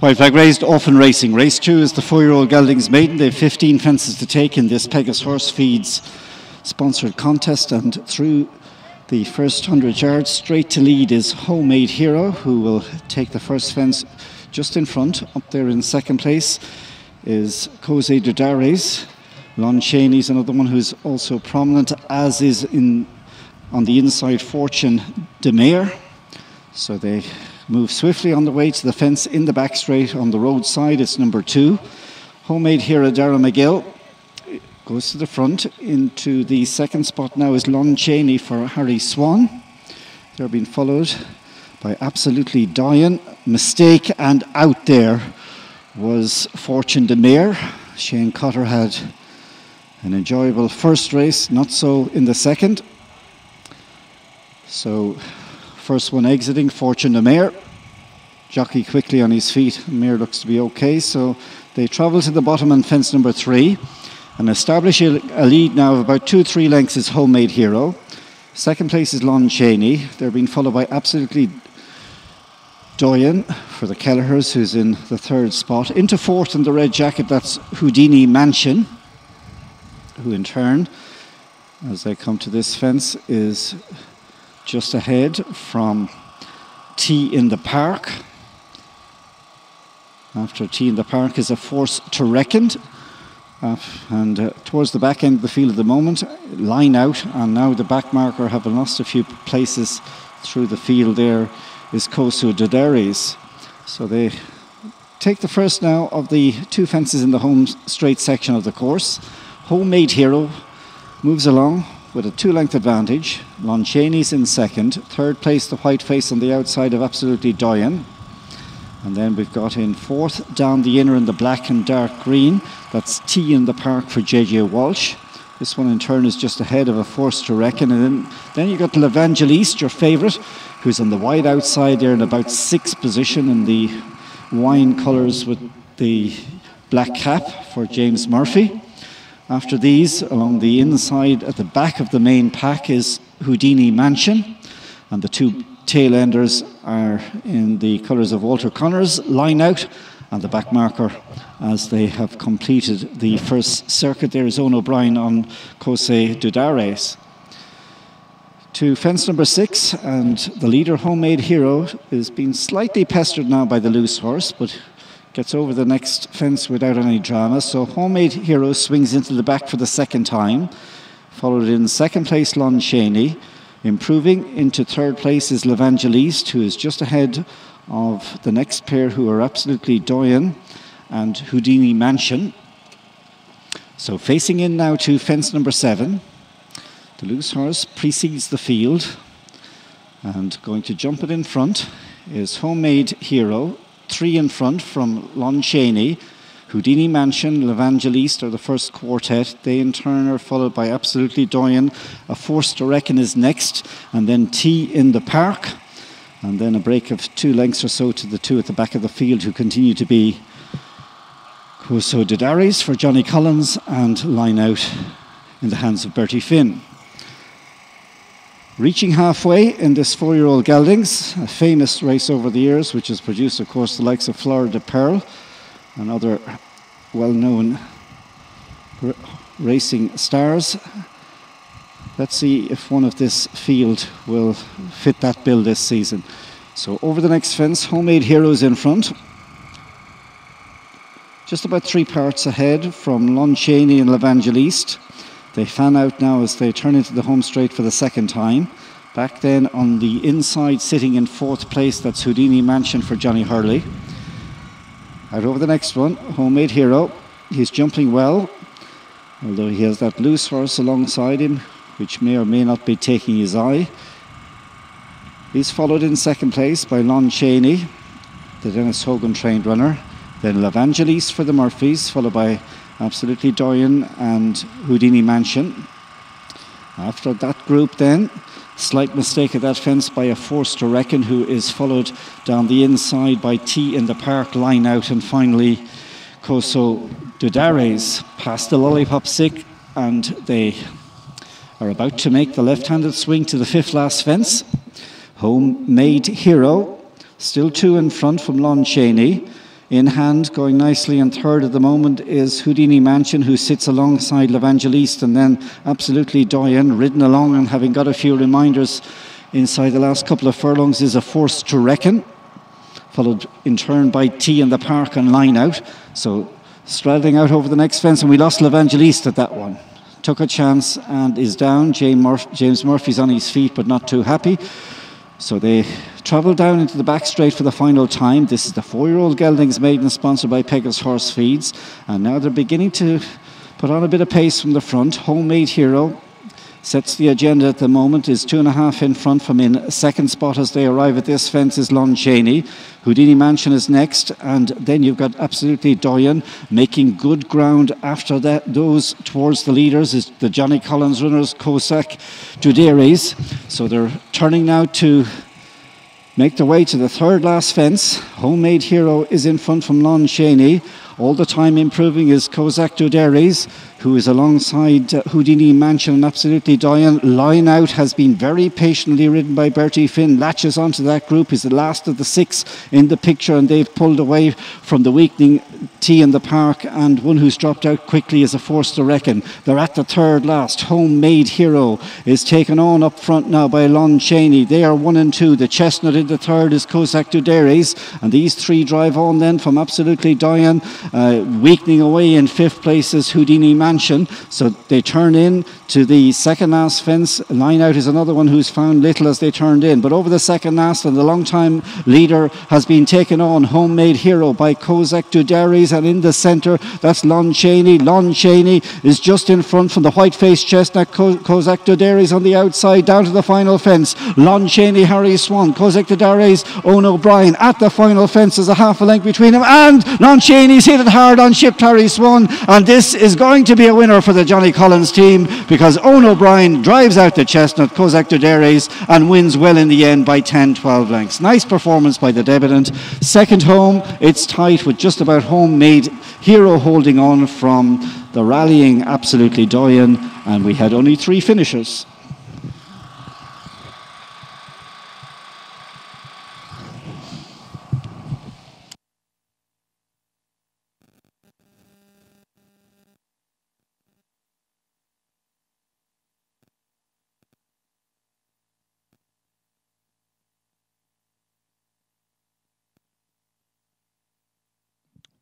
White flag raised, Open Racing. Race 2 is the 4-year-old Geldings Maiden. They have 15 fences to take in this Pegus Horse Feeds sponsored contest, and through the first 100 yards straight to lead is Homemade Hero, who will take the first fence just in front. Up there in second place is Cose Dudares. Lon Cheney's another one who's also prominent, as is on the inside Fortune de Mayor. So they move swiftly on the way to the fence in the back straight on the roadside. It's number 2. Homemade Hero, Darragh McGill, goes to the front. Into the second spot now is Lon Cheney for Harry Swan. They're being followed by Absolutely Diane, Mistake, and out there was Fortune de Mayor. Shane Cotter had an enjoyable first race, not so in the second. So first one exiting, Fortune de Mayor. Jockey quickly on his feet. Mayor looks to be okay, so they travel to the bottom and fence number 3 and establish a lead now of about 2-3 lengths is Homemade Hero. Second place is Lon Cheney. They're being followed by Absolutely Doyen for the Kelleher's, who's in the third spot. Into fourth in the red jacket, that's Houdini Mansion, who in turn, as they come to this fence, is just ahead from Tea in the Park. After Tea in the Park is A Force to Reckon. Towards the back end of the field at the moment, Line Out, and now the back marker, having lost a few places through the field there, is Kosu Dodares. So they take the first now of the 2 fences in the home straight section of the course. Homemade Hero moves along with a 2-length advantage. Lon Cheney's in second. Third place, the white face on the outside of Absolutely Doyen. And then we've got in fourth, down the inner in the black and dark green. That's Tea in the Park for JJ Walsh. This one in turn is just ahead of A Force to Reckon. And then you've got L'Evangeliste, your favourite, who's on the wide outside there in about 6th position in the wine colours with the black cap for James Murphy. After these, along the inside at the back of the main pack is Houdini Mansion, and the 2 tail enders are in the colours of Walter Connors, Line Out, and the back marker as they have completed the first circuit. There is Owen O'Brien on Cose Dudares. To fence number 6, and the leader, Homemade Hero, is being slightly pestered now by the loose horse, but gets over the next fence without any drama. So Homemade Hero swings into the back for the second time. Followed in second place, Lon Cheney. Improving into third place is L'Evangeliste, who is just ahead of the next pair, who are Absolutely Doyen and Houdini Mansion. So facing in now to fence number 7. The loose horse precedes the field, and going to jump it in front is Homemade Hero. 3 in front from Lon Cheney. Houdini Mansion, L'Evangeliste are the first quartet. They in turn are followed by Absolutely Doyen. A Force to Reckon is next, and then Tea in the Park. And then a break of 2 lengths or so to the 2 at the back of the field, who continue to be Koso Dudares for Johnny Collins and Line Out in the hands of Bertie Finn. Reaching halfway in this 4-year-old Geldings, a famous race over the years, which has produced, of course, the likes of Florida Pearl and other well-known racing stars. Let's see if one of this field will fit that bill this season. So over the next fence, Homemade Heroes in front. Just about 3 parts ahead from Lon Cheney and L'Evangeliste. They fan out now as they turn into the home straight for the second time. Back then on the inside, sitting in 4th place, that's Houdini Mansion for Johnny Hurley. Out over the next one, Homemade Hero. He's jumping well, although he has that loose horse alongside him, which may or may not be taking his eye. He's followed in second place by Lon Cheney, the Dennis Hogan trained runner. Then L'Evangeliste for the Murphys, followed by Absolutely Doyen and Houdini Mansion. After that group then, slight mistake at that fence by A Force to Reckon, who is followed down the inside by Tea in the Park, Line Out, and finally Koso Dudares past the Lollipop Stick, and they are about to make the left-handed swing to the 5th last fence. Homemade Hero, still 2 in front from Lon Cheney. in hand. Going nicely in third at the moment is Houdini Mansion, who sits alongside L'Evangeliste, and then Absolutely Doyen, ridden along and having got a few reminders inside the last couple of furlongs, is A Force to Reckon, followed in turn by Tea in the Park and Line Out. So straddling out over the next fence, and we lost L'Evangeliste at that one. Took a chance and is down. James Murphy's on his feet, but not too happy. So they travel down into the back straight for the final time. This is the 4-year-old Geldings Maiden, sponsored by Pegus Horse Feeds. And now they're beginning to put on a bit of pace from the front. Homemade Hero sets the agenda at the moment, is 2.5 in front from in second spot as they arrive at this fence is Lon Chaney. Houdini Mansion is next, and then you've got Absolutely Doyen making good ground after that. Those towards the leaders is the Johnny Collins runners, Cossack, Duderes. So they're turning now to make their way to the third last fence. Homemade Hero is in front from Lon Chaney. All the time improving is Cossack Duderes, who is alongside Houdini Mansion and Absolutely Doyen. Line Out has been very patiently ridden by Bertie Finn, latches onto that group. He's the last of the 6 in the picture, and they've pulled away from the weakening Tea in the Park, and one who's dropped out quickly is A Force to Reckon. They're at the third last. Homemade Hero is taken on up front now by Lon Chaney. They are 1 and 2. The chestnut in the third is Cossack Duderes, and these 3 drive on then from Absolutely Doyen. Weakening away in 5th place is Houdini Mansion. So they turn in to the second last fence. Line Out is another one who's found little as they turned in. But over the second last, and the long time leader has been taken on, Homemade Hero, by Cossack Duderes, and in the centre that's Lon Chaney. Lon Chaney is just in front from the white-faced chestnut, Cossack Duderes on the outside, down to the final fence. Lon Chaney, Harry Swan, Cossack Duderes, Owen O'Brien at the final fence. There's a half a length between them, and Lon Chaney's hit it hard on Shipped Harry Swan, and this is going to be a winner for the Johnny Collins team, because Owen O'Brien drives out the chestnut, Cossack Duderes, and wins well in the end by 10-12 lengths. Nice performance by the debutant. Second home, it's tight with just about Homemade Hero holding on from the rallying Absolutely Doyen, and we had only 3 finishers.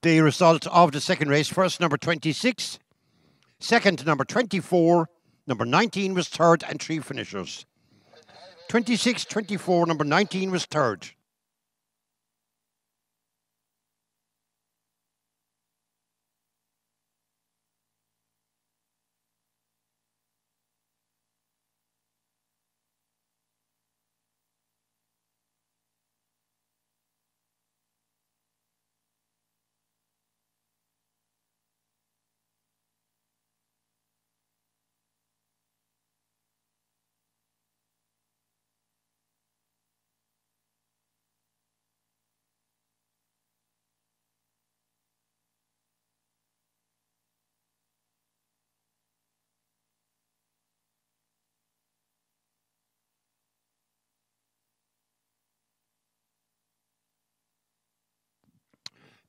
The result of the second race: first, number 26, second, number 24, number 19 was third, and 3 finishers. 26, 24, number 19 was third.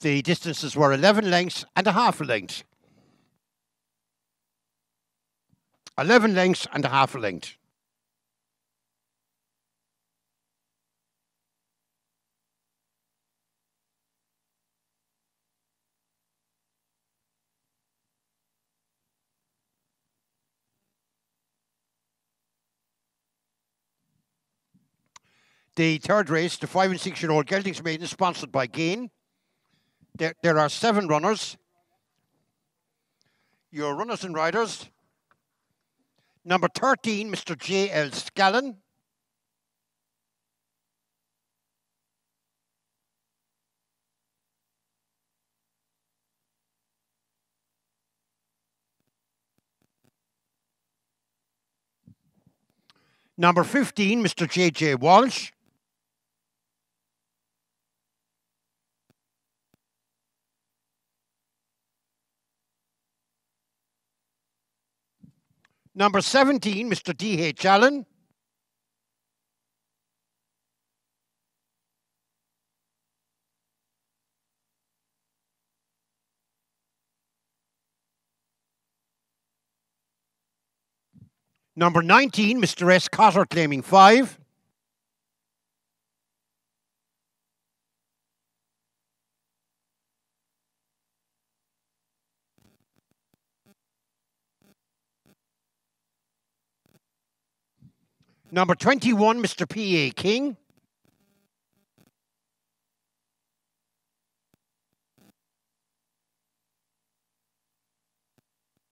The distances were 11 lengths and a half a length. 11 lengths and a half a length. The third race, the 5 and 6-year-old Geldings Maiden, sponsored by Gain. There are 7 runners. Your runners and riders: number 13, Mr. J.L. Scallon. Number 15, Mr. J.J. Walsh. Number 17, Mr. D.H. Allen. Number 19, Mr. S. Cotter claiming 5. Number 21, Mr. P.A. King.